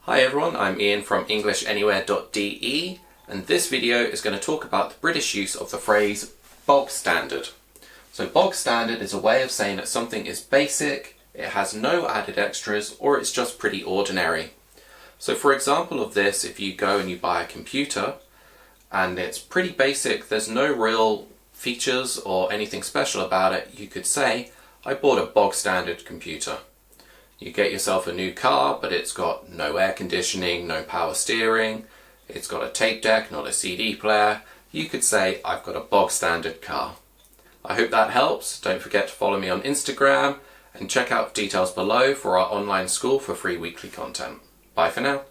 Hi everyone, I'm Ian from EnglishAnywhere.de, and this video is going to talk about the British use of the phrase bog standard. So bog standard is a way of saying that something is basic, it has no added extras, or it's just pretty ordinary. So for example of this, if you go and you buy a computer and it's pretty basic, there's no real features or anything special about it, you could say, I bought a bog standard computer. You get yourself a new car, but it's got no air conditioning, no power steering, it's got a tape deck, not a CD player. You could say, I've got a bog standard car. I hope that helps. Don't forget to follow me on Instagram and check out details below for our online school for free weekly content. Bye for now.